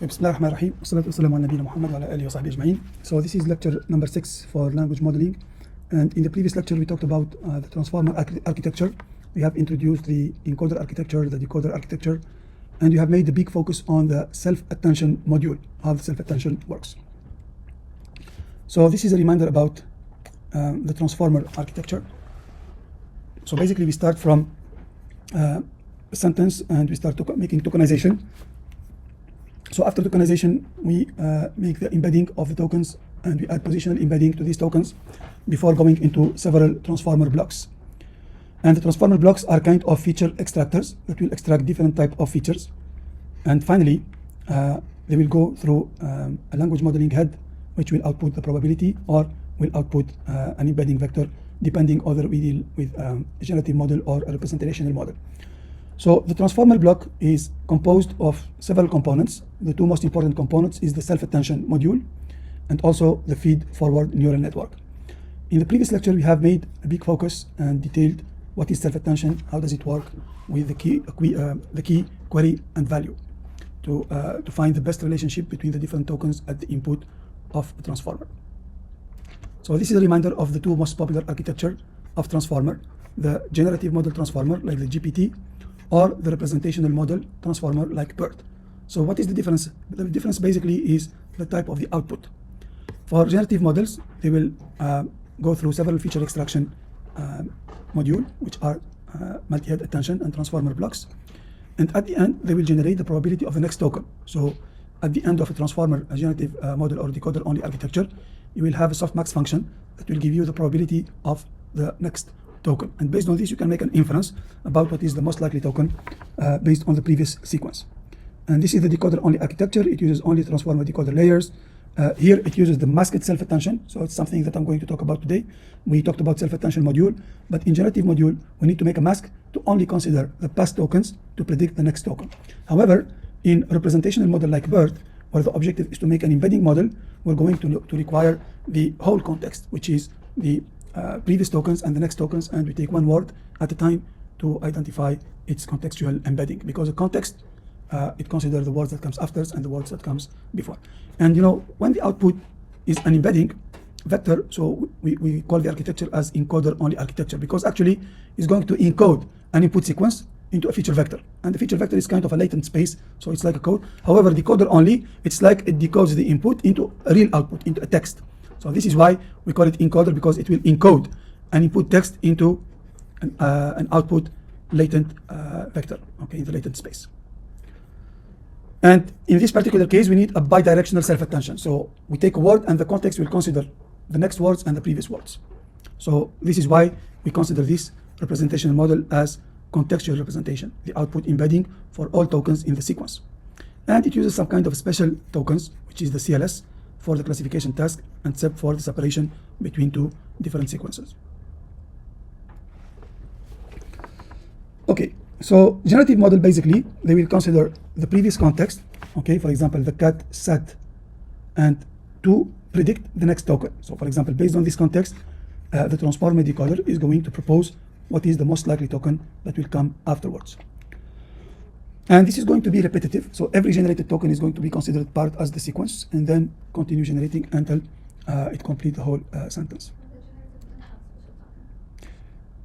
Bismillahirrahmanirrahim. Wassalatu wassalamu ala nabiyyina Muhammad wa ala alihi wa sahbihi ajma'in. So this is lecture number 6 for language modeling. And in the previous lecture, we talked about the transformer architecture. We have introduced the encoder architecture, the decoder architecture, and we have made the big focus on the self-attention module, how the self-attention works. So this is a reminder about the transformer architecture. So basically, we start from a sentence and we start making tokenization. So after tokenization, we make the embedding of the tokens and we add positional embedding to these tokens before going into several transformer blocks. And the transformer blocks are kind of feature extractors that will extract different type of features. And finally, they will go through a language modeling head, which will output the probability or will output an embedding vector, depending whether we deal with a generative model or a representational model. So the transformer block is composed of several components. The two most important components is the self-attention module and also the feed-forward neural network. In the previous lecture, we have made a big focus and detailed what is self-attention, how does it work with the key, query, and value to find the best relationship between the different tokens at the input of a transformer. So this is a reminder of the two most popular architecture of transformer, the generative model transformer like the GPT, or the representational model transformer like BERT. So what is the difference? The difference basically is the type of the output. For generative models, they will go through several feature extraction module, which are multi-head attention and transformer blocks. And at the end, they will generate the probability of the next token. So at the end of a transformer, a generative model or decoder only architecture, you will have a softmax function that will give you the probability of the next token. And based on this, you can make an inference about what is the most likely token based on the previous sequence. And this is the decoder only architecture. It uses only transformer decoder layers. Here it uses the masked self-attention. So it's something that I'm going to talk about today. We talked about self-attention module, but in generative module, we need to make a mask to only consider the past tokens to predict the next token. However, in a representational model like BERT, where the objective is to make an embedding model, we're going to require the whole context, which is the previous tokens and the next tokens, and we take one word at a time to identify its contextual embedding, because the context it considers the words that comes after and the words that comes before. And you know, when the output is an embedding vector, so we call the architecture as encoder only architecture, because actually it's going to encode an input sequence into a feature vector, and the feature vector is kind of a latent space, so it's like a code. However, decoder only, it's like it decodes the input into a real output, into a text. So this is why we call it encoder, because it will encode an input text into an output latent vector, okay, in the latent space. And in this particular case, we need a bidirectional self-attention. So we take a word and the context will consider the next words and the previous words. So this is why we consider this representational model as contextual representation, the output embedding for all tokens in the sequence. And it uses some kind of special tokens, which is the CLS, for the classification task and SEP for the separation between two different sequences. Okay, so generative model, basically, they will consider the previous context, okay, for example, the cat sat, and to predict the next token. So for example, based on this context, the transformer decoder is going to propose what is the most likely token that will come afterwards. And this is going to be repetitive. So every generated token is going to be considered part as the sequence and then continue generating until it completes the whole sentence.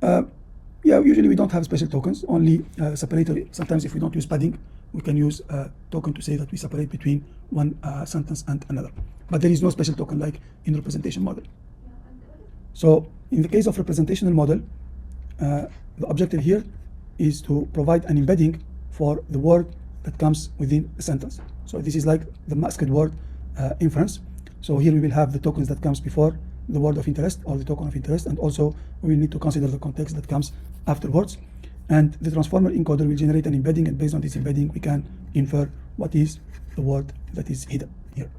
Yeah, usually we don't have special tokens, only separator. Sometimes if we don't use padding, we can use a token to say that we separate between one sentence and another. But there is no special token like in representation model. So in the case of representational model, the objective here is to provide an embedding for the word that comes within a sentence. So this is like the masked word inference. So here we will have the tokens that comes before the word of interest or the token of interest, and also we will need to consider the context that comes afterwards. And the transformer encoder will generate an embedding, and based on this embedding we can infer what is the word that is hidden here.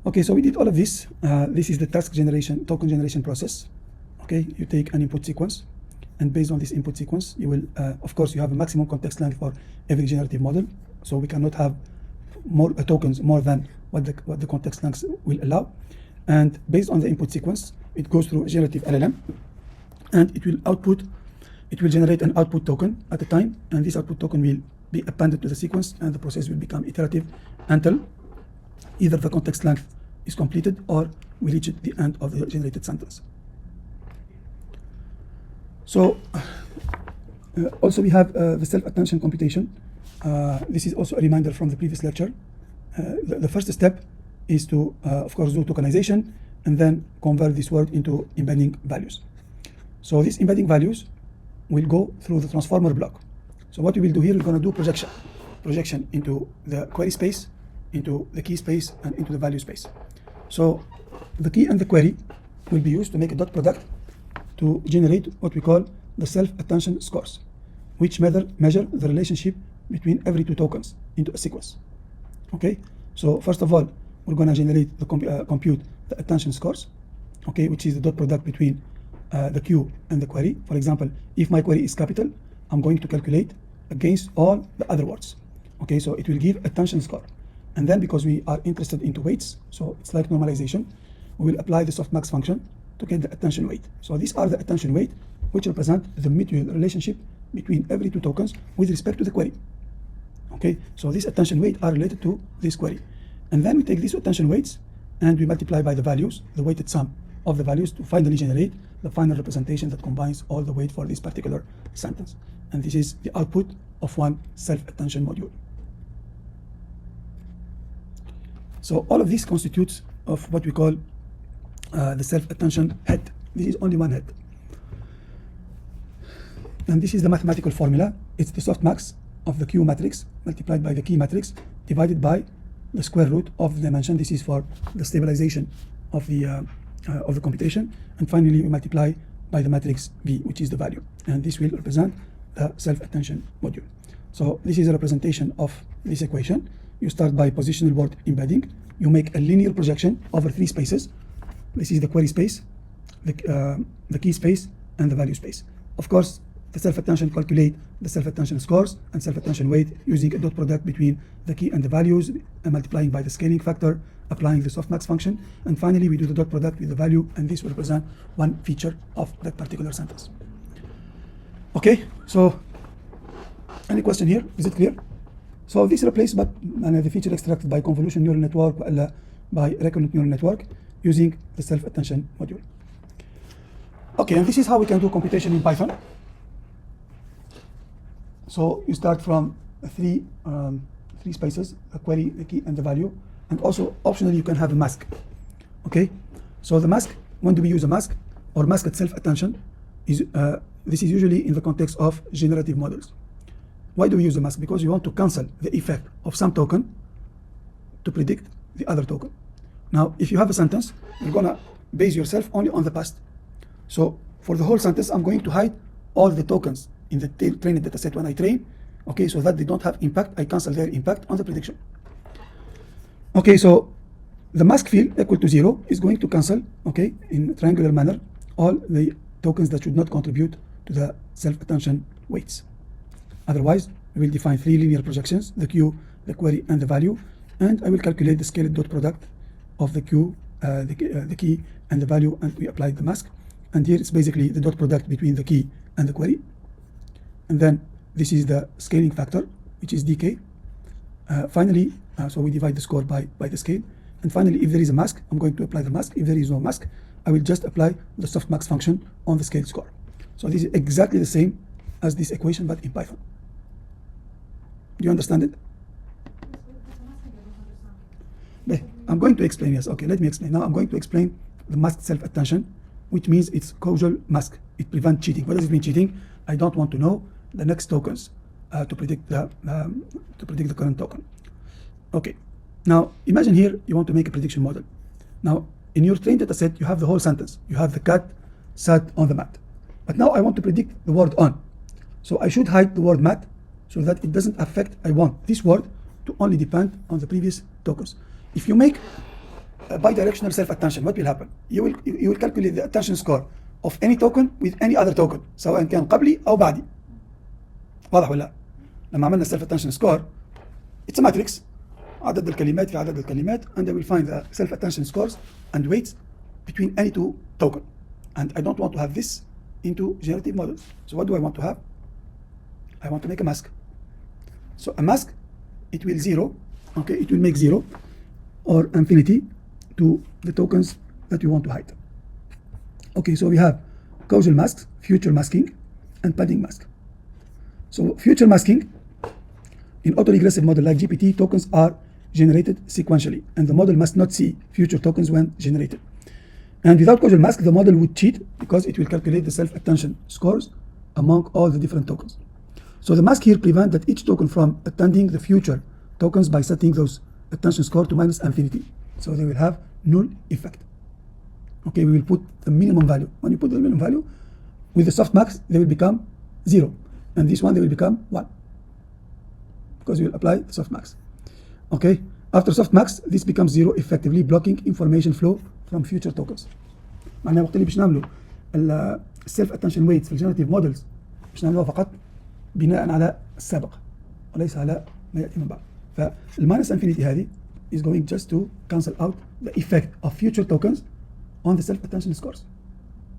Okay, so we did all of this. This is the task generation, token generation process. Okay, you take an input sequence, and based on this input sequence, you will, of course, you have a maximum context length for every generative model. So we cannot have more tokens more than what the context length will allow. And based on the input sequence, it goes through a generative LLM, and it will output it will generate an output token at a time, and this output token will be appended to the sequence, and the process will become iterative until either the context length is completed or we reach the end of the generated sentence. So also we have the self-attention computation. This is also a reminder from the previous lecture. The first step is to, of course, do tokenization and then convert this word into embedding values. So these embedding values will go through the transformer block. So what we will do here, we're going to do projection into the query space, into the key space, and into the value space. So the key and the query will be used to make a dot product to generate what we call the self-attention scores, which measure the relationship between every two tokens into a sequence. Okay, so first of all, we're going to generate the compute the attention scores, okay, which is the dot product between the queue and the query. For example, if my query is capital, I'm going to calculate against all the other words. Okay, so it will give attention score. And then because we are interested into weights, so it's like normalization, we will apply the softmax function to get the attention weight. So these are the attention weight, which represent the mutual relationship between every two tokens with respect to the query. Okay, so these attention weight are related to this query. And then we take these attention weights and we multiply by the values, the weighted sum of the values, to finally generate the final representation that combines all the weight for this particular sentence. And this is the output of one self-attention module. So all of this constitutes of what we call the self-attention head. This is only one head. And this is the mathematical formula. It's the softmax of the Q matrix multiplied by the key matrix divided by the square root of the dimension. This is for the stabilization of the computation. And finally, we multiply by the matrix V, which is the value. And this will represent the self-attention module. So this is a representation of this equation. You start by positional word embedding. You make a linear projection over three spaces. This is the query space, the key space, and the value space. Of course, the self-attention calculate the self-attention scores and self-attention weight using a dot product between the key and the values, and multiplying by the scaling factor, applying the softmax function, and finally we do the dot product with the value, and this will represent one feature of that particular sentence. Okay, so any question here? Is it clear? So this replaced but the feature extracted by convolution neural network by recurrent neural network using the self-attention module. Okay, and this is how we can do computation in Python. So you start from three spaces: a query, the key, and the value. And also optionally you can have a mask. Okay, so the mask, when do we use a mask or masked self-attention? This is usually in the context of generative models. Why do we use a mask? Because you want to cancel the effect of some token to predict the other token. Now, if you have a sentence, you're gonna base yourself only on the past. So for the whole sentence, I'm going to hide all the tokens in the training data set when I train, okay, so that they don't have impact. I cancel their impact on the prediction. Okay, so the mask field equal to 0 is going to cancel, okay, in triangular manner, all the tokens that should not contribute to the self-attention weights. Otherwise, we will define three linear projections: the Q, the query, and the value, and I will calculate the scaled dot product of the Q, the key, and the value, and we apply the mask. And here it's basically the dot product between the key and the query. And then this is the scaling factor, which is dk. Finally, so we divide the score by the scale. And finally, if there is a mask, I'm going to apply the mask. If there is no mask, I will just apply the softmax function on the scale score. So this is exactly the same as this equation, but in Python. Do you understand it? I'm going to explain, yes. Okay, let me explain. Now I'm going to explain the masked self-attention, which means it's causal mask. It prevents cheating. What does it mean, cheating? I don't want to know the next tokens to predict the current token. Okay, now imagine here you want to make a prediction model. Now in your trained data set, you have the whole sentence. You have the cat sat on the mat. But now I want to predict the word on. So I should hide the word mat so that it doesn't affect. I want this word to only depend on the previous tokens. If you make a bidirectional self-attention, what will happen? You will calculate the attention score of any token with any other token, سواء كان قبلي أو بعدي. واضح ولا؟ لما عملنا self-attention score, it's a matrix. عدد الكلمات في عدد الكلمات, and I will find the self-attention scores and weights between any two token. And I don't want to have this into generative models. So what do I want to have? I want to make a mask. So a mask, it will zero, okay, it will make zero or infinity to the tokens that you want to hide. Okay, so we have causal masks, future masking, and padding mask. So future masking, in autoregressive model like GPT, tokens are generated sequentially, and the model must not see future tokens when generated. And without causal mask, the model would cheat because it will calculate the self-attention scores among all the different tokens. So the mask here prevents that each token from attending the future tokens by setting those attention score to minus infinity. So they will have null effect. Okay, we will put the minimum value. When you put the minimum value, with the softmax, they will become 0. And this one, they will become 1. Because you will apply the softmax. Okay, after softmax, this becomes 0, effectively blocking information flow from future tokens. معناها وقت اللي باش نعملوا السيلف اتنشن ويتس في الجنراتيف مودلز باش نعملوها فقط بناء على السابق وليس على ما ياتي من بعد. فالماينس انفينيتي هذه is going just to cancel out the effect of future tokens on the self attention scores.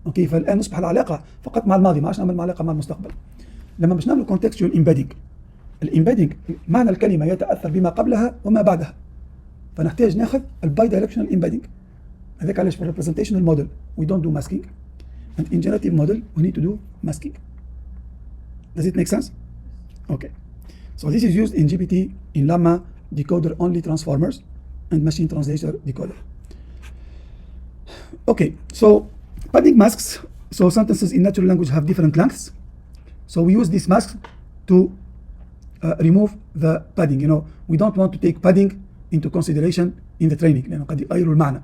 اوكي فالان نصبح العلاقه فقط مع الماضي، ما عادش نعمل علاقه مع المستقبل. لما باش نعمل contextual embedding، الامبيدنج معنى الكلمه يتاثر بما قبلها وما بعدها، فنحتاج ناخذ الباي دايركشنال امبيدنج. هذاك علاش في الريبريزنتيشنال موديل we don't do masking, and in generative model we need to do masking. Does it make sense? Okay. So this is used in GPT in llama decoder only transformers and machine translator decoder. Okay, so padding masks. So sentences in natural language have different lengths. So we use these masks to remove the padding. You know, we don't want to take padding into consideration in the training. لأنه قد يغيروا المعنى.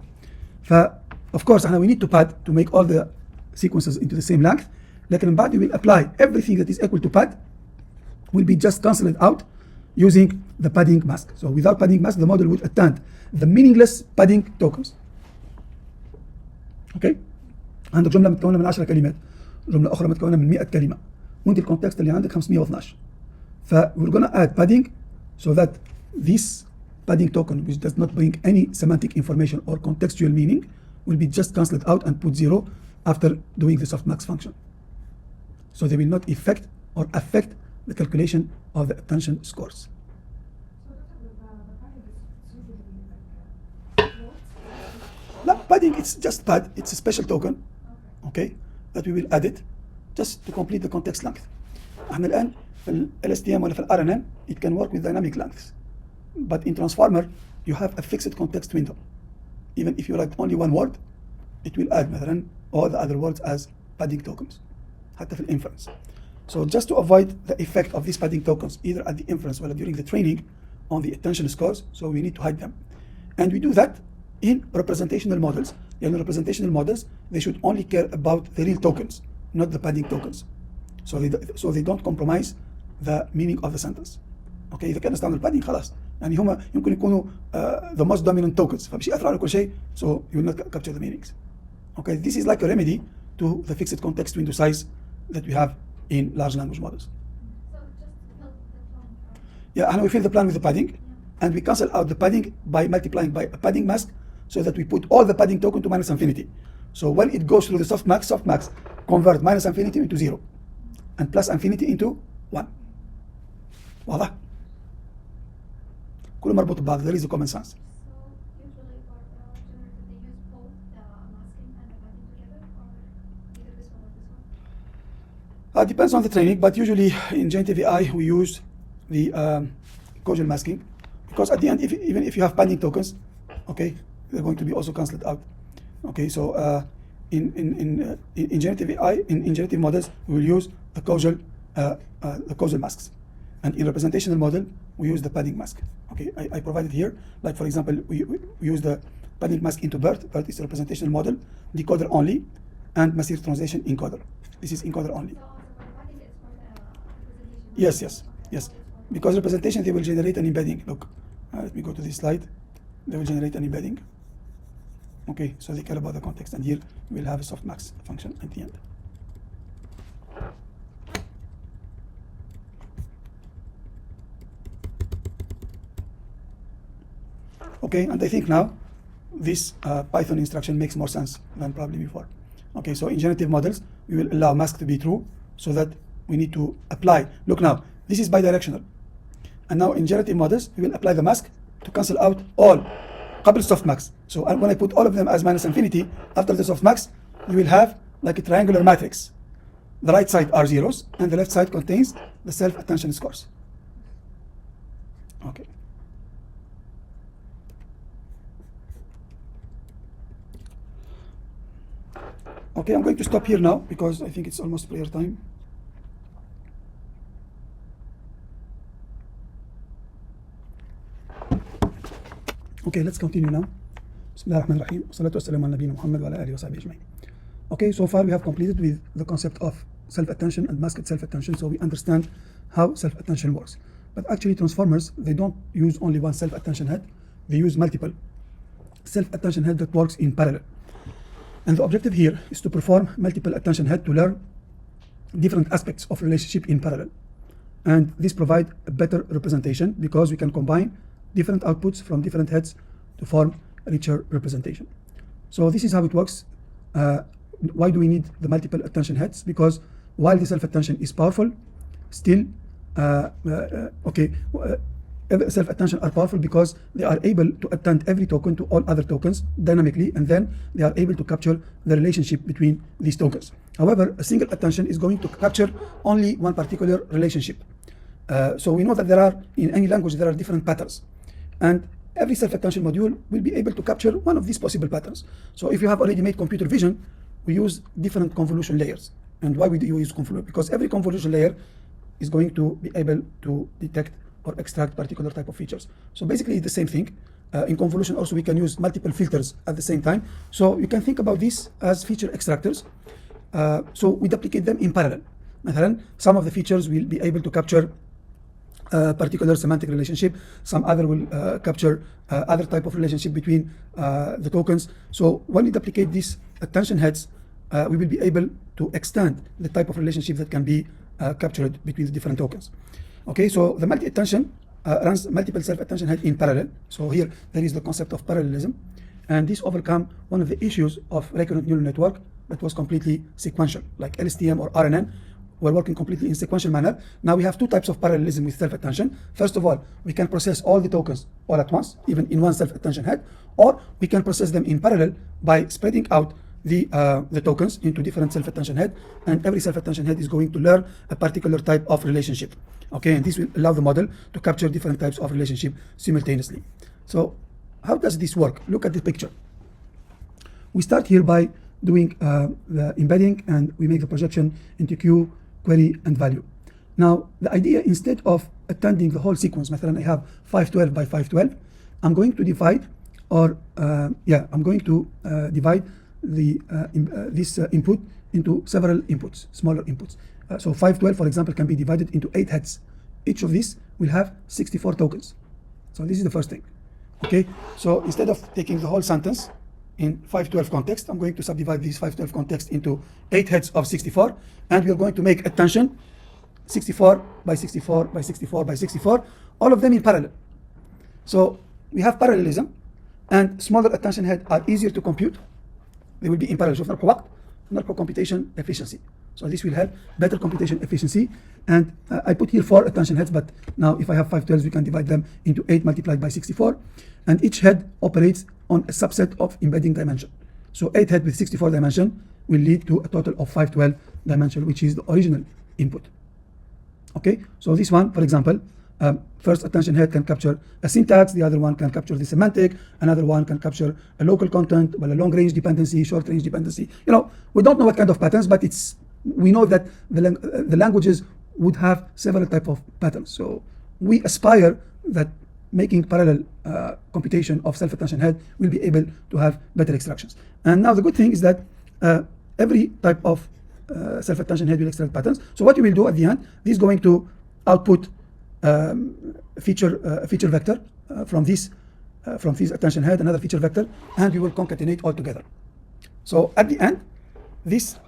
Of course, we need to pad to make all the sequences into the same length. لكن بعد we will apply everything that is equal to pad will be just cancelled out using the padding mask. So without padding mask, the model would attend the meaningless padding tokens. Okay? عندك جملة متكونة من 10 كلمات، جملة أخرى متكونة من 100 كلمة، وأنت الكونتكست اللي عندك 512. we're gonna add padding so that this padding token, which does not bring any semantic information or contextual meaning, will be just cancelled out and put 0 after doing the softmax function. So they will not affect the calculation of the attention scores. No, padding, it's just pad, it's a special token, okay, that we will add it just to complete the context length. احنا الآن في ال LSTM ولا في ال RNN it can work with dynamic lengths, but in transformer you have a fixed context window. Even if you write only one word, it will add مثلا all the other words as padding tokens حتى في الانفرence. So just to avoid the effect of these padding tokens either at the inference or during the training on the attention scores, so we need to hide them. And we do that in representational models. In representational models, they should only care about the real tokens, not the padding tokens. So they don't compromise the meaning of the sentence. Okay, إذا كان استعمل padding خلاص يعني هما يمكن يكونوا the most dominant tokens فمش يأثر على كل شيء, so you will not capture the meanings. Okay, this is like a remedy to the fixed context window size that we have in large language models. So just fill the plan. Yeah, and we fill the plan with the padding, and we cancel out the padding by multiplying by a padding mask, so that we put all the padding token to minus infinity. So when it goes through the softmax convert minus infinity into 0 and plus infinity into 1. واضح؟ كله مربوط ببعض. There is a common sense. So usually for generative they use both the masking and the padding together, or either this one or this one? Depends on the training, but usually in generative AI we use the causal masking, because at the end, even if you have padding tokens, okay, they're going to be also cancelled out. Okay, so in generative AI, in generative models, we will use the causal masks, and in representational model we use the padding mask. Okay, I provided here, like for example, we use the padding mask into BERT. BERT is a representational model, decoder only, and massive translation encoder. This is encoder only. So also for padding it's for the representation. Yes. Because representation, they will generate an embedding. Look, let me go to this slide. They will generate an embedding. Okay, so they care about the context, and here we'll have a softmax function at the end. Okay, and I think now this Python instruction makes more sense than probably before. Okay, so in generative models, we will allow mask to be true, so that we need to apply. Look now, this is bidirectional. And now in generative models, we will apply the mask to cancel out all couple softmax. So when I put all of them as minus infinity, after the softmax, you will have like a triangular matrix. The right side are zeros, and the left side contains the self-attention scores. Okay. Okay, I'm going to stop here now because I think it's almost prayer time. Okay, let's continue now. Bismillah ar-Rahman ar-Rahim. Salatu wassalamu ala nabiyyina Muhammad wa ala alihi wa sahbihi ajma'in. Okay, so far we have completed with the concept of self-attention and masked self-attention, so we understand how self-attention works. But actually transformers, they don't use only one self-attention head, they use multiple self-attention head that works in parallel. And the objective here is to perform multiple attention head to learn different aspects of relationship in parallel. And this provides a better representation because we can combine different outputs from different heads to form a richer representation. So this is how it works. Why do we need the multiple attention heads? Because while the self-attention is powerful, still, self-attention are powerful because they are able to attend every token to all other tokens dynamically, and then they are able to capture the relationship between these tokens. However, a single attention is going to capture only one particular relationship. So we know that there are, in any language, there are different patterns. And every self-attention module will be able to capture one of these possible patterns. So if you have already made computer vision, we use different convolution layers. And why do you use convolution? Because every convolution layer is going to be able to detect or extract particular type of features. So basically it's the same thing. In convolution also we can use multiple filters at the same time. So you can think about this as feature extractors. So we duplicate them in parallel. مثلا, some of the features will be able to capture particular semantic relationship, some other will capture other type of relationship between the tokens. So when we duplicate these attention heads, we will be able to extend the type of relationship that can be captured between the different tokens. Okay, so the multi-attention runs multiple self-attention head in parallel. So here there is the concept of parallelism, and this overcome one of the issues of recurrent neural network that was completely sequential, like LSTM or RNN. We're working completely in sequential manner. Now we have two types of parallelism with self-attention. First of all, we can process all the tokens all at once, even in one self-attention head, or we can process them in parallel by spreading out the tokens into different self-attention head, and every self-attention head is going to learn a particular type of relationship. Okay, and this will allow the model to capture different types of relationship simultaneously. So how does this work? Look at the picture. We start here by doing the embedding, and we make the projection into queue, query, and value. Now the idea, instead of attending the whole sequence, مثلا I have 512 by 512, I'm going to divide, or I'm going to divide the this input into several inputs, smaller inputs. So 512, for example, can be divided into 8 heads. Each of these will have 64 tokens. So this is the first thing. Okay, so instead of taking the whole sentence in 512 context, I'm going to subdivide these 512 context into 8 heads of 64, and we are going to make attention 64 by 64 by 64 by 64, all of them in parallel. So we have parallelism, and smaller attention heads are easier to compute. They will be in parallel. So for computation efficiency. So this will help better computation efficiency. And I put here 4 attention heads, but now if I have 512s, we can divide them into 8 multiplied by 64. And each head operates on a subset of embedding dimension. So 8 head with 64 dimension will lead to a total of 512 dimension, which is the original input. Okay, so this one, for example, first attention head can capture a syntax, the other one can capture the semantic, another one can capture a local content, well, a long range dependency, short range dependency. You know, we don't know what kind of patterns, but we know that the languages would have several type of patterns. So we aspire that making parallel computation of self-attention head will be able to have better extractions. And now the good thing is that every type of self-attention head will extract patterns. So what you will do at the end, this is going to output feature vector from this attention head, another feature vector, and we will concatenate all together. So at the end, this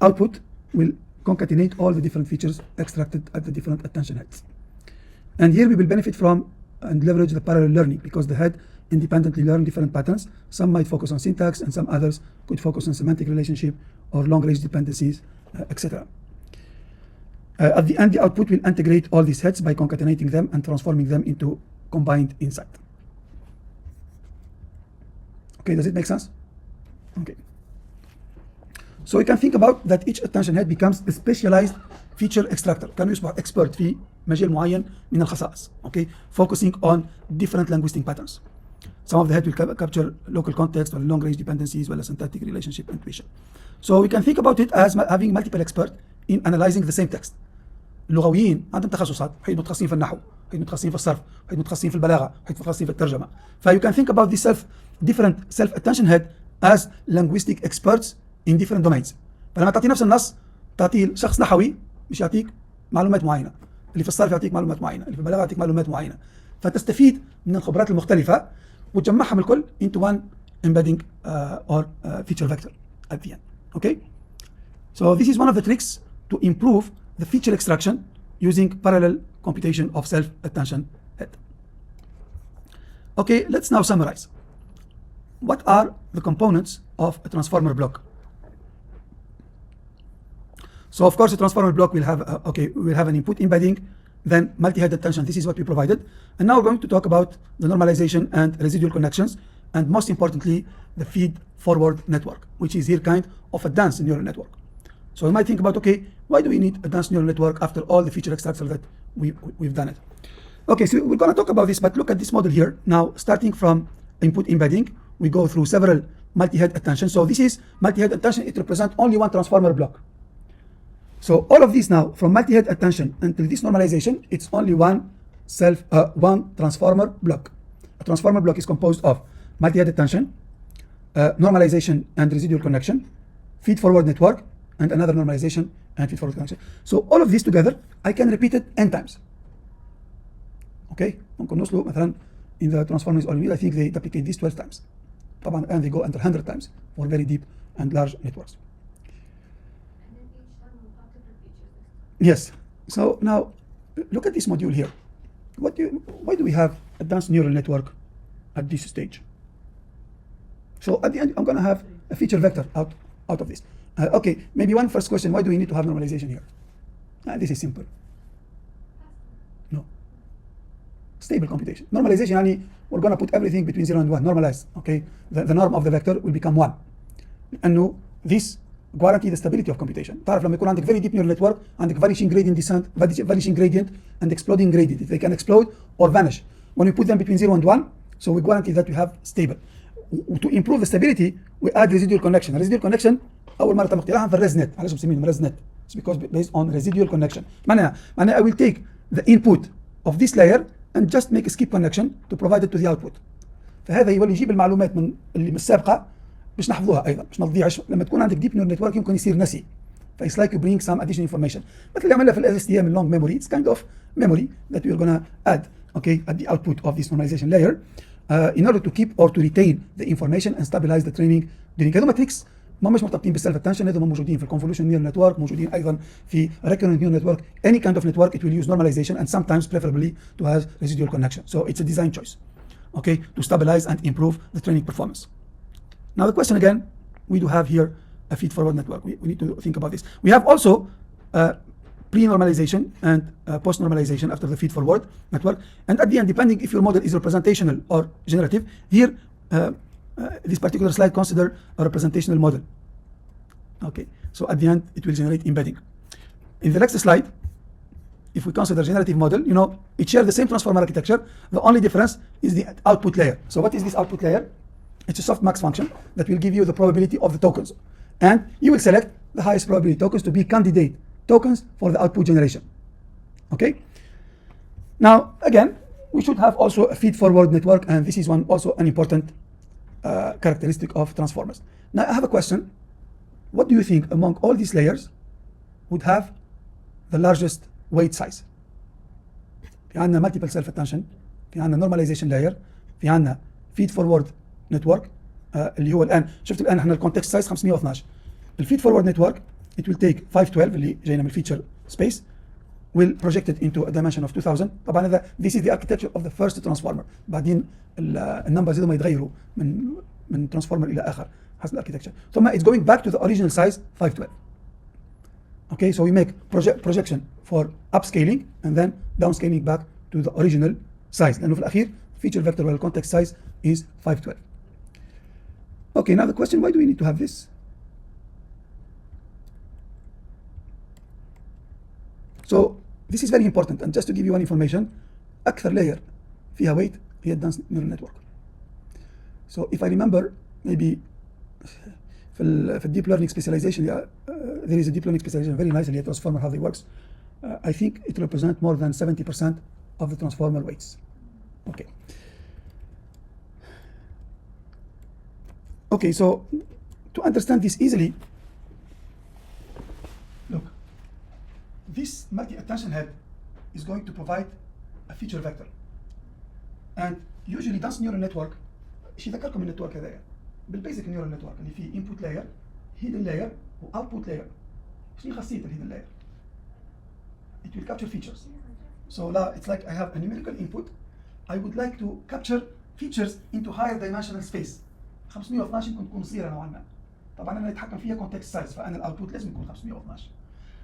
output will concatenate all the different features extracted at the different attention heads. And here we will benefit from and leverage the parallel learning, because the head independently learn different patterns. Some might focus on syntax, and some others could focus on semantic relationship or long range dependencies, etc. At the end, the output will integrate all these heads by concatenating them and transforming them into combined insight. Okay, does it make sense? Okay. So we can think about that each attention head becomes a specialized feature extractor. كان يصبح expert في مجال معين من الخصائص. Okay, focusing on different linguistic patterns. Some of the head will capture local context or long range dependencies or syntactic relationship intuition. So we can think about it as having multiple experts in analyzing the same text. اللغويين عندهم تخصصات، واحد متخصصين في النحو، واحد متخصصين في الصرف، واحد متخصصين في البلاغه، واحد متخصصين في الترجمه. You can think about these different self attention head as linguistic experts in different domains. فلما تعطي نفس النص تعطيه شخص نحوي مش يعطيك معلومات معينه، اللي في الصرف يعطيك معلومات معينه، اللي في البلاغه يعطيك معلومات معينه. فتستفيد من الخبرات المختلفه وتجمعهم الكل into one embedding or feature vector at the end. Okay? So this is one of the tricks to improve the feature extraction using parallel computation of self-attention head. Okay, let's now summarize. What are the components of a transformer block? So of course a transformer block will have we'll have an input embedding, then multi-head attention. This is what we provided. And now we're going to talk about the normalization and residual connections, and most importantly the feed-forward network, which is here kind of a dense neural network. So you might think about, okay, why do we need a dense neural network after all the feature extraction that we've done it? Okay, so we're going to talk about this, but look at this model here. Now, starting from input embedding, we go through several multi-head attention. So this is multi-head attention. It represents only one transformer block. So all of these now, from multi-head attention until this normalization, it's only one transformer block. A transformer block is composed of multi-head attention, normalization and residual connection, feed-forward network, and another normalization and feed-forward connection. So all of these together, I can repeat it n times. Okay? ممكن نوصلوا مثلا in the transformers all I think they duplicate this 12 times. طبعا and they go under 100 times for very deep and large networks. And then each time we'll have different features. Yes. So now look at this module here. Why do we have a dense neural network at this stage? So at the end, I'm going to have a feature vector out of this. Okay, maybe one first question, why do we need to have normalization here? This is simple. No. Stable computation. Normalization, يعني we're going to put everything between 0 and 1, normalize. Okay, the norm of the vector will become 1. لأنه this guarantee the stability of computation. تعرف لما يكون عندك very deep neural network, عندك vanishing gradient descent, vanishing gradient, and exploding gradient. They can explode or vanish. When we put them between 0 and 1, so we guarantee that we have stable. To improve the stability, we add residual connection. Residual connection أول مرة تم اختراعها في الريزنت. علاش مسمينهم ريزنت؟ It's because based on residual connection. معناها I will take the input of this layer and just make a skip connection to provide it to the output. فهذا يولي يجيب المعلومات من اللي من السابقة باش نحفظوها أيضا باش ما تضيعش. لما تكون عندك deep neural network يمكن يصير نسي. It's like you bring some additional information. مثل اللي عملنا في ال STM long memory. It's kind of memory that we are gonna add, okay, at the output of this normalization layer, in order to keep or to retain the information and stabilize the training during. هذوما tricks ما مش مرتبطين بالسلف اتنشن، هذوما موجودين في الكونفولوشن نيورال نتورك، موجودين ايضا في recurrent neural network. Any kind of network it will use normalization and sometimes preferably to have residual connection. So it's a design choice, okay, to stabilize and improve the training performance. Now the question again, we do have here a feed-forward network. We need to think about this. We have also pre-normalization and post-normalization after the feed-forward network. And at the end, depending if your model is representational or generative, here this particular slide consider a representational model. Okay, so at the end, it will generate embedding. In the next slide, if we consider generative model, you know, it shares the same transformer architecture. The only difference is the output layer. So what is this output layer? It's a softmax function that will give you the probability of the tokens. And you will select the highest probability tokens to be candidate tokens for the output generation. Okay? Now, again, we should have also a feed-forward network, and this is also an important characteristic of transformers. Now, I have a question. What do you think among all these layers would have the largest weight size? في عندنا multiple self-attention، في عندنا normalization layer، في عندنا feed-forward network اللي هو الآن شفت الآن احنا الكونتكست سايز 512. الفيد-forward network it will take 512 اللي جاينا من الفيتشر سبيس will project it into a dimension of 2000. طبعا هذا this is the architecture of the first transformer. بعدين النمبرز هذول يتغيروا من ترانسفورمر الى اخر حسب الاركتكتشر. ثم it's going back to the original size 512. Okay, so we make projection for upscaling and then downscaling back to the original size. لأنه في الأخير feature vector ولا context size is 512. Okay, now the question, why do we need to have this? So this is very important, and just to give you one information, أكثر layer فيها weight هي dense neural network. So if I remember, maybe في deep learning specialization, there is a deep learning specialization very nice, اللي هي transformer, how they works. I think it represents more than 70% of the transformer weights. Okay. Okay, so to understand this easily, look, this multi-attention head is going to provide a feature vector. And usually dense neural network, شيء ذكركم النتورك هذايا بالبيزك نيورال نتورك اللي فيه input layer, hidden layer و output layer. شنو خاصية الهيدن layer؟ It will capture features. So it's like I have a numerical input. I would like to capture features into higher dimensional space. 512 ممكن تكون صغيرة نوعا ما. طبعا أنا أتحكم فيها context size، فأنا الأوتبوت لازم يكون 512.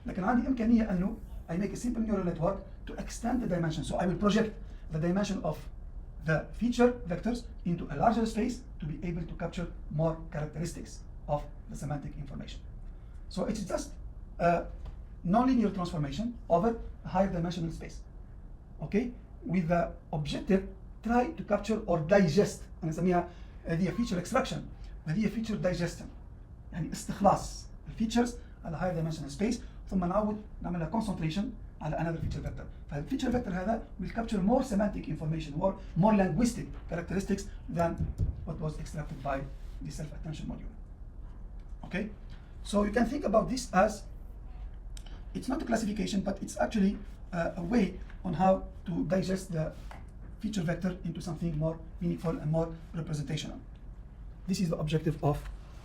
لكن عندي إمكانية أنه I make a simple neural network to extend the dimension. So I will project the dimension of the feature vectors into a larger space to be able to capture more characteristics of the semantic information. So it's just a nonlinear transformation over a higher dimensional space. Okay? With the objective, try to capture or digest. أنا نسميها هذه feature extraction، هذه feature digestion. يعني استخلاص الفيتشرز على higher dimensional space، ثم نعملها concentration على another feature vector. فالفيتشر vector هذا will capture more semantic information or more linguistic characteristics than what was extracted by the self-attention module. Okay? So you can think about this as, it's not a classification, but it's actually a way on how to digest the feature vector into something more meaningful and more representational. This is the objective of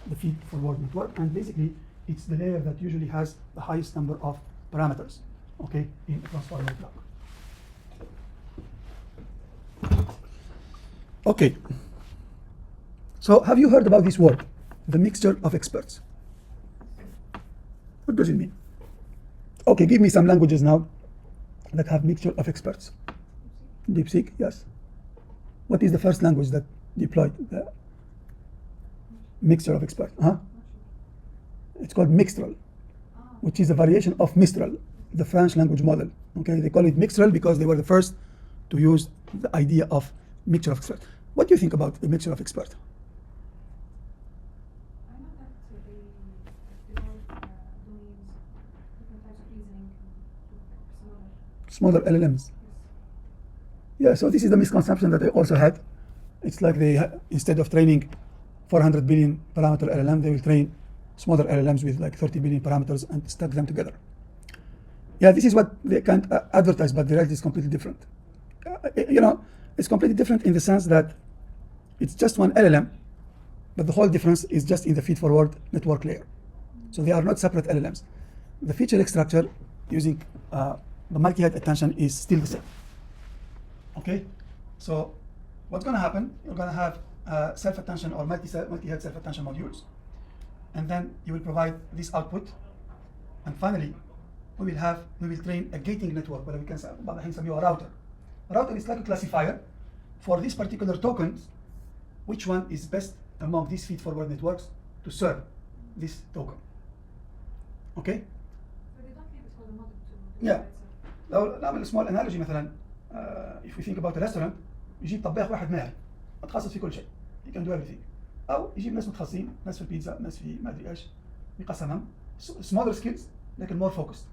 the feed-forward network, and basically it's the layer that usually has the highest number of parameters, okay, in a transformer block. Okay, so have you heard about this word, the mixture of experts? What does it mean? Okay, give me some languages now that have mixture of experts. DeepSeek, yes. What is the first language that deployed the mixture of experts? It's called Mixtral, which is a variation of Mistral, the French language model. Okay, they call it Mixtral because they were the first to use the idea of mixture of experts. What do you think about the mixture of experts? I know that they develop doing different types of reasoning to Smaller LLMs. Yeah, so this is the misconception that I also had. It's like they, instead of training 400 billion parameter LLM, they will train smaller LLMs with like 30 billion parameters and stack them together. Yeah, this is what they can't advertise, but the reality is completely different. It's completely different in the sense that it's just one LLM, but the whole difference is just in the feed-forward network layer. So they are not separate LLMs. The feature extractor using the multi-head attention is still the same. Okay, so what's going to happen? You're going to have self-attention or multi-head self-attention modules, and then you will provide this output, and finally we will train a gating network, where we can say a router. A router is like a classifier for this particular tokens, which one is best among these feed-forward networks to serve this token. Okay? So they don't leave it for the model to Yeah. لو نعمل small analogy مثلا, if we think about a restaurant, يجيب طباخ واحد ماهر متخصص في كل شيء. He can do everything. أو يجيب ناس متخصصين، ناس في البيتزا، ناس في ما أدري إيش، يقسمهم. Smaller skills لكن more focused.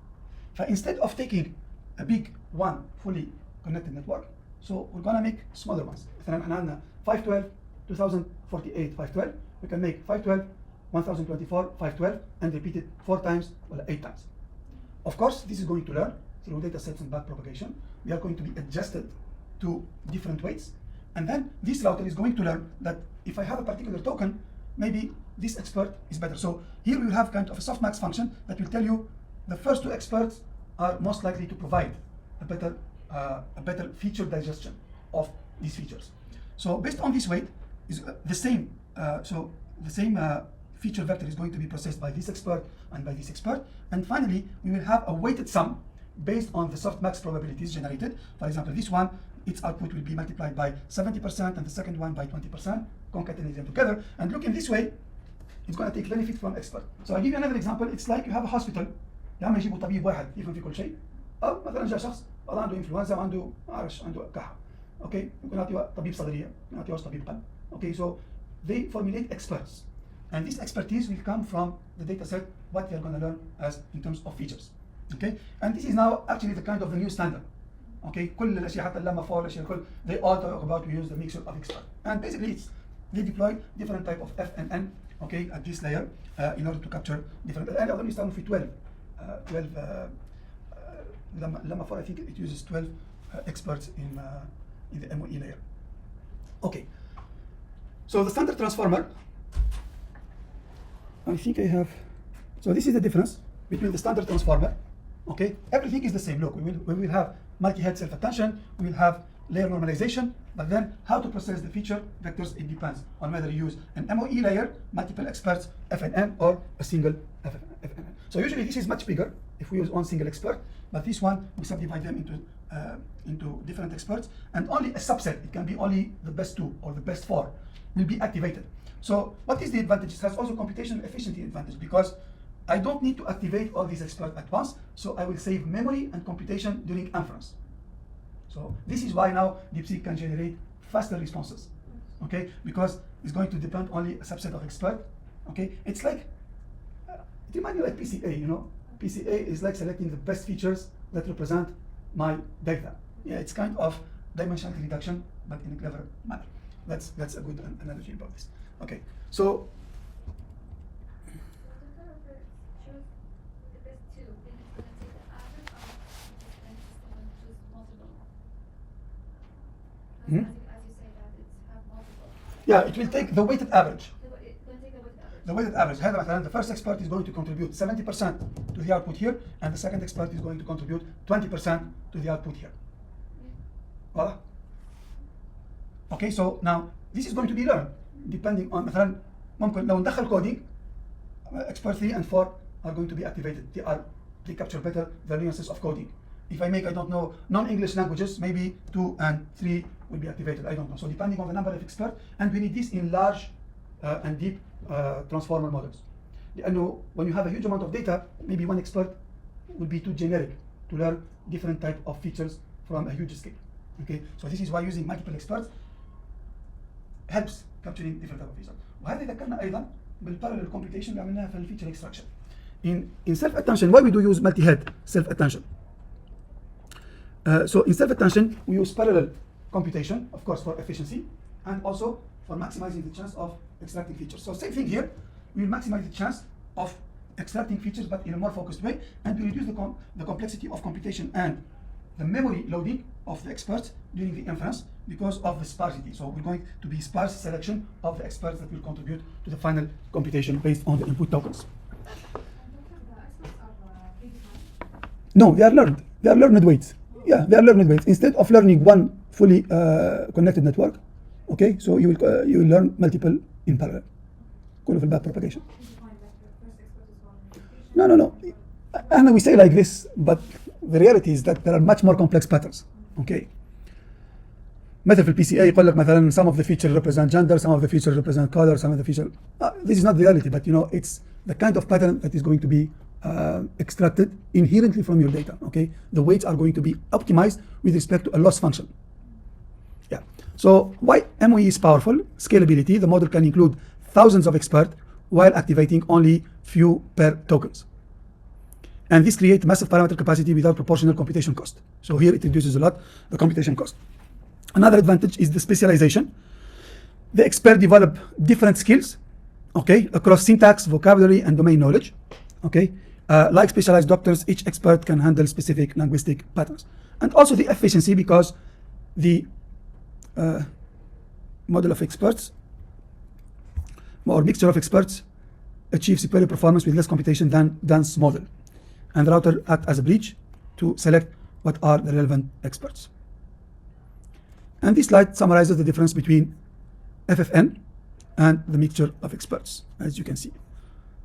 فinstead of taking a big one fully connected network, so we're gonna make smaller ones. مثلا احنا عندنا 512 2048 512, we can make 512 1024 512 and repeat it 4 times or 8 times. Of course, this is going to learn through data sets and backpropagation. They are going to be adjusted to different weights, and then this router is going to learn that if I have a particular token, maybe this expert is better. So here we will have kind of a softmax function that will tell you the first 2 experts are most likely to provide a better feature digestion of these features. So based on this weight is the same. So the same feature vector is going to be processed by this expert and by this expert. And finally, we will have a weighted sum based on the softmax probabilities generated. For example, this one, its output will be multiplied by 70% and the second one by 20%, concatenate them together. And look in this way, it's going to take benefit from expert. So I'll give you another example. It's like you have a hospital. يا عم يجيبوا طبيب واحد يفهم في كل شيء، أو مثلا جاء شخص والله عنده إنفلونزا وعنده معرفش عنده كحة. Okay, ممكن نعطيه طبيب صدرية، نعطيه طبيب قلب. Okay, so they formulate experts. And this expertise will come from the data set, what they are going to learn as in terms of features. Okay, and this is now actually the kind of the new standard. Okay, كل الأشياء حتى اللما فور الأشياء الكل they all talk about we use the mixture of expert. And basically they deploy different type of F and N, okay, at this layer in order to capture different. And أظن يستخدموا في 12 لما فور I think it uses 12 experts in the MOE layer. Okay, so the standard transformer. I think I have, so this is the difference between the standard transformer. Okay, everything is the same. Look, we will have multi-head self-attention, we will have layer normalization, but then how to process the feature vectors, it depends on whether you use an MOE layer, multiple experts, FNN, or a single FNN. So usually this is much bigger if we use one single expert, but this one we subdivide them into different experts, and only a subset, it can be only the best 2 or the best 4, will be activated. So what is the advantage? It has also computational efficiency advantage because I don't need to activate all these experts at once, so I will save memory and computation during inference. So this is why now DeepSeek can generate faster responses, okay? Because it's going to depend only a subset of experts, okay? It's like, it reminds me like PCA, you know? PCA is like selecting the best features that represent my data. Yeah, it's kind of dimensionality reduction, but in a clever manner. That's a good analogy about this. Okay, so as you say that it's have multiple. Yeah, it will take the weighted average. The weighted average. The weighted average. هذا مثلا the first expert is going to contribute 70% to the output here, and the second expert is going to contribute 20% to the output here. واضح؟ Okay, so now this is going to be learned depending on مثلا ممكن لو ندخل coding expert 3 and 4 are going to be activated. They capture better the nuances of coding. If I make, I don't know, non-English languages, maybe 2 and 3 will be activated. I don't know. So depending on the number of experts, and we need this in large and deep transformer models. لأنه when you have a huge amount of data, maybe one expert will be too generic to learn different type of features from a huge scale. Okay, so this is why using multiple experts helps capturing different type of features. وهذا ذكرنا أيضا بالparallel computation اللي عملناها في الفيتشر extraction. In self-attention, why we do use multi-head self-attention? So in self-attention, we use parallel computation, of course, for efficiency, and also for maximizing the chance of extracting features. So same thing here, we will maximize the chance of extracting features, but in a more focused way, and we reduce the complexity of computation and the memory loading of the experts during the inference because of the sparsity. So we're going to be sparse selection of the experts that will contribute to the final computation based on the input tokens. No, they are learned. They are learned weights. Yeah, they are learned weights. Instead of learning one fully connected network, okay, so you will learn multiple in parallel. كله في الباب propagation. No. And we say like this, but the reality is that there are much more complex patterns. Okay. مثل في PCA يقول لك مثلا some of the features represent gender, some of the features represent color, some of the features. This is not the reality, but you know it's the kind of pattern that is going to be extracted inherently from your data. Okay, the weights are going to be optimized with respect to a loss function. Yeah. So why MOE is powerful? Scalability. The model can include thousands of experts while activating only few per tokens. And this creates massive parameter capacity without proportional computation cost. So here it reduces a lot the computation cost. Another advantage is the specialization. The expert develop different skills, okay, across syntax, vocabulary, and domain knowledge. Okay, like specialized doctors, each expert can handle specific linguistic patterns. And also the efficiency, because the model of experts or mixture of experts achieve superior performance with less computation than dense model. And the router acts as a bridge to select what are the relevant experts. And this slide summarizes the difference between FFN and the mixture of experts, as you can see.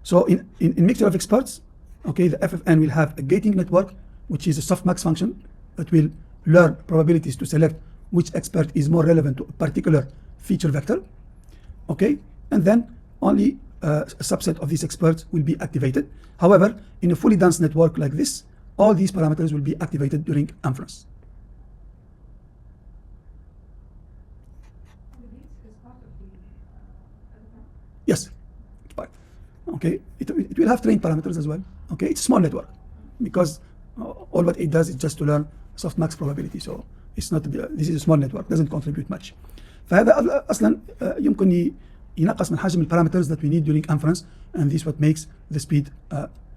So in mixture of experts, okay, the FFN will have a gating network, which is a softmax function that will learn probabilities to select which expert is more relevant to a particular feature vector, okay, and then only a subset of these experts will be activated. However, in a fully dense network like this, all these parameters will be activated during inference. Yes, it's part. Okay, it will have trained parameters as well. Okay, it's a small network because all what it does is just to learn softmax probability. So it's not, this is a small network, doesn't contribute much. فهذا اصلا يمكن ينقص من حجم البارامترز that we need during inference, and this what makes the speed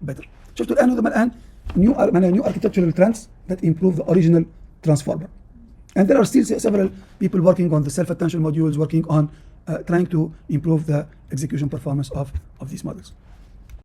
better. شفتوا الان هذا الان new architectural trends that improve the original transformer. And there are still several people working on the self-attention modules, working on trying to improve the execution performance of these models.